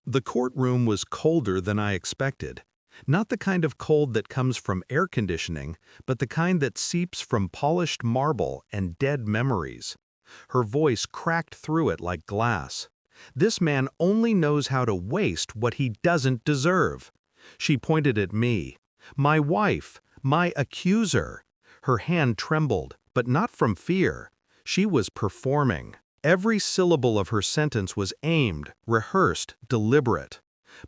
The courtroom was colder than I expected. Not the kind of cold that comes from air conditioning, but the kind that seeps from polished marble and dead memories. Her voice cracked through it like glass. This man only knows how to waste what he doesn't deserve. She pointed at me. My wife, my accuser. Her hand trembled, but not from fear. She was performing. Every syllable of her sentence was aimed, rehearsed, deliberate.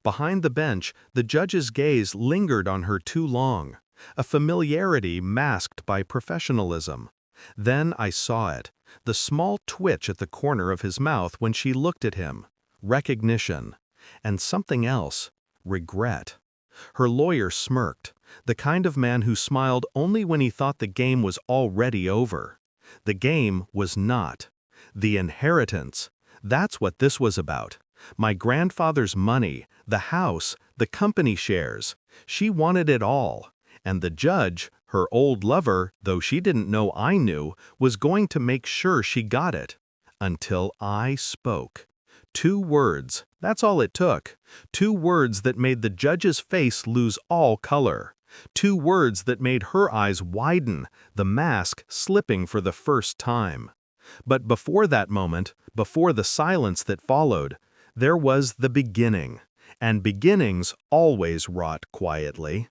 Behind the bench, the judge's gaze lingered on her too long, a familiarity masked by professionalism. Then I saw it, the small twitch at the corner of his mouth when she looked at him. Recognition. And something else. Regret. Her lawyer smirked, the kind of man who smiled only when he thought the game was already over. The game was not. The inheritance. That's what this was about. My grandfather's money, the house, the company shares. She wanted it all. And the judge, her old lover, though she didn't know I knew, was going to make sure she got it. Until I spoke. 2 words, that's all it took. 2 words that made the judge's face lose all color. 2 words that made her eyes widen, the mask slipping for the first time. But before that moment, before the silence that followed, there was the beginning. And beginnings always rot quietly.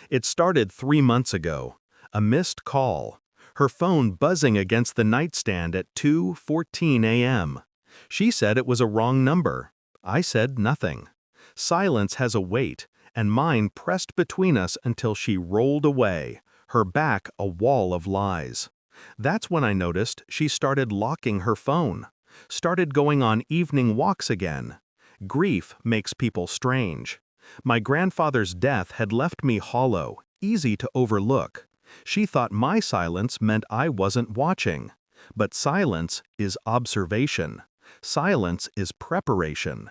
It started 3 months ago. A missed call. Her phone buzzing against the nightstand at 2:14 a.m. She said it was a wrong number. I said nothing. Silence has a weight, and mine pressed between us until she rolled away, her back a wall of lies. That's when I noticed she started locking her phone, started going on evening walks again. Grief makes people strange. My grandfather's death had left me hollow, easy to overlook. She thought my silence meant I wasn't watching. But silence is observation. Silence is preparation.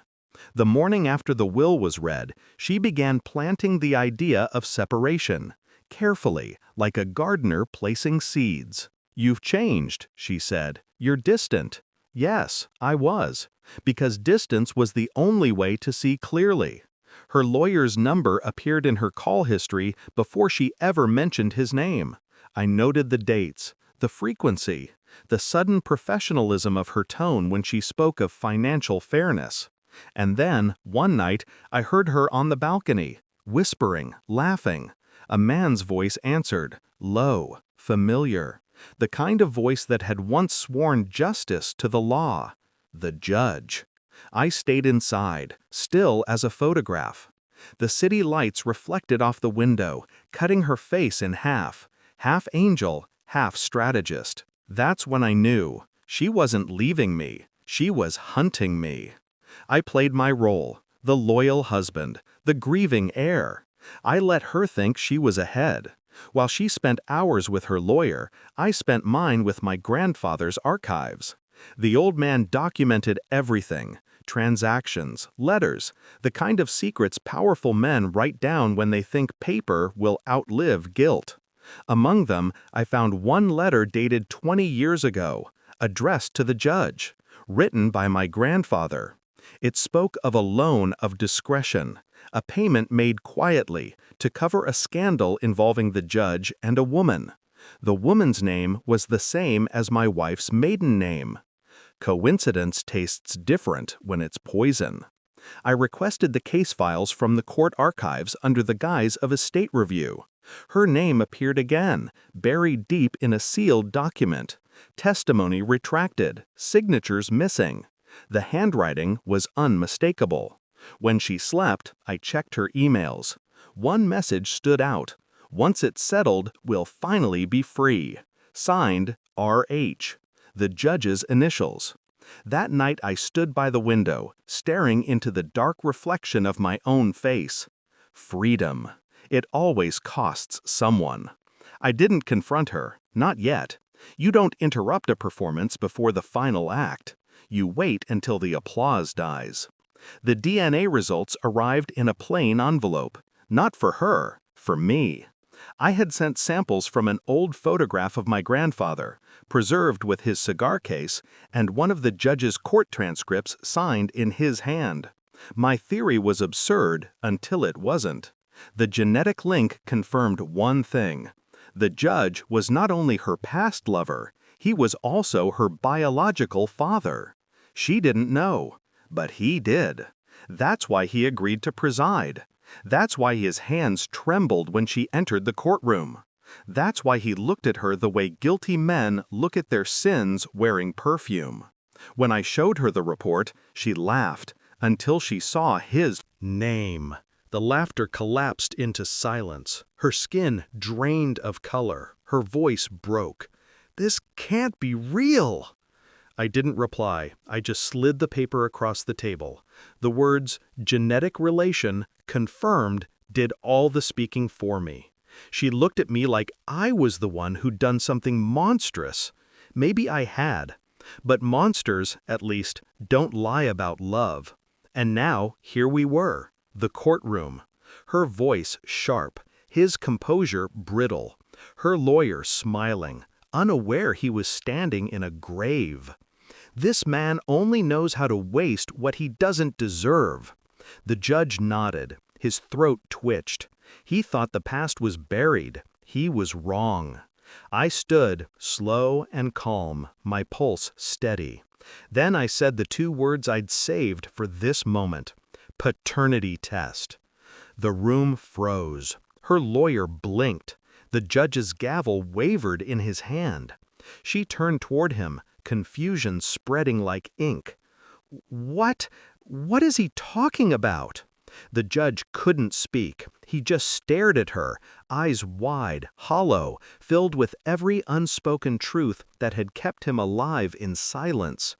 The morning after the will was read, she began planting the idea of separation, carefully, like a gardener placing seeds. "You've changed," she said. "You're distant." Yes, I was, because distance was the only way to see clearly. Her lawyer's number appeared in her call history before she ever mentioned his name. I noted the dates, the frequency, the sudden professionalism of her tone when she spoke of financial fairness. And then, one night, I heard her on the balcony, whispering, laughing. A man's voice answered, low, familiar. The kind of voice that had once sworn justice to the law. The judge. I stayed inside, still as a photograph. The city lights reflected off the window, cutting her face in half angel, half strategist. That's when I knew. She wasn't leaving me. She was hunting me. I played my role, the loyal husband, the grieving heir. I let her think she was ahead. While she spent hours with her lawyer, I spent mine with my grandfather's archives. The old man documented everything, transactions, letters, the kind of secrets powerful men write down when they think paper will outlive guilt. Among them, I found one letter dated 20 years ago, addressed to the judge, written by my grandfather. It spoke of a loan of discretion, a payment made quietly to cover a scandal involving the judge and a woman. The woman's name was the same as my wife's maiden name. Coincidence tastes different when it's poison. I requested the case files from the court archives under the guise of a state review. Her name appeared again, buried deep in a sealed document. Testimony retracted, signatures missing. The handwriting was unmistakable. When she slept, I checked her emails. One message stood out. "Once it's settled, we'll finally be free." Signed, R.H., the judge's initials. That night I stood by the window, staring into the dark reflection of my own face. Freedom. It always costs someone. I didn't confront her, not yet. You don't interrupt a performance before the final act. You wait until the applause dies. The DNA results arrived in a plain envelope. Not for her, for me. I had sent samples from an old photograph of my grandfather, preserved with his cigar case, and one of the judge's court transcripts signed in his hand. My theory was absurd until it wasn't. The genetic link confirmed one thing. The judge was not only her past lover, he was also her biological father. She didn't know, but he did. That's why he agreed to preside. That's why his hands trembled when she entered the courtroom. That's why he looked at her the way guilty men look at their sins wearing perfume. When I showed her the report, she laughed until she saw his name. The laughter collapsed into silence. Her skin drained of color. Her voice broke. "This can't be real!" I didn't reply. I just slid the paper across the table. The words, genetic relation, confirmed, did all the speaking for me. She looked at me like I was the one who'd done something monstrous. Maybe I had. But monsters, at least, don't lie about love. And now, here we were, the courtroom. Her voice sharp, his composure brittle. Her lawyer smiling, unaware he was standing in a grave. This man only knows how to waste what he doesn't deserve. The judge nodded. His throat twitched. He thought the past was buried. He was wrong. I stood, slow and calm, my pulse steady. Then I said the two words I'd saved for this moment. Paternity test. The room froze. Her lawyer blinked. The judge's gavel wavered in his hand. She turned toward him, confusion spreading like ink. What is he talking about? The judge couldn't speak. He just stared at her, eyes wide, hollow, filled with every unspoken truth that had kept him alive in silence.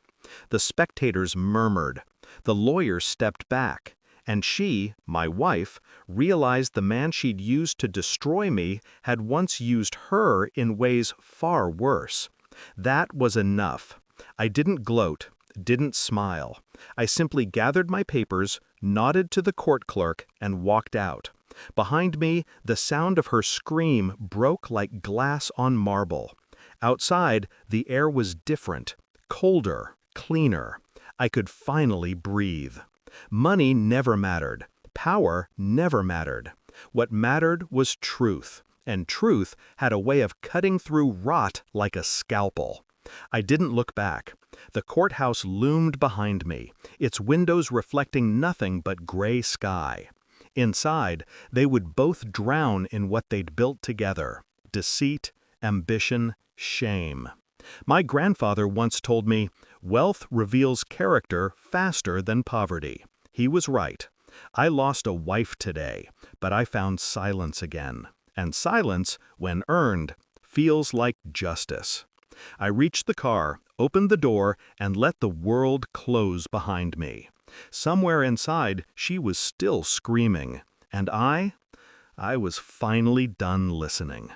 The spectators murmured. The lawyer stepped back, and she, my wife, realized the man she'd used to destroy me had once used her in ways far worse. That was enough. I didn't gloat, didn't smile. I simply gathered my papers, nodded to the court clerk, and walked out. Behind me, the sound of her scream broke like glass on marble. Outside, the air was different, colder, cleaner. I could finally breathe. Money never mattered. Power never mattered. What mattered was truth, and truth had a way of cutting through rot like a scalpel. I didn't look back. The courthouse loomed behind me, its windows reflecting nothing but gray sky. Inside, they would both drown in what they'd built together: deceit, ambition, shame. My grandfather once told me, "Wealth reveals character faster than poverty." He was right. I lost a wife today, but I found silence again. And silence, when earned, feels like justice. I reached the car, opened the door, and let the world close behind me. Somewhere inside, she was still screaming. And I was finally done listening.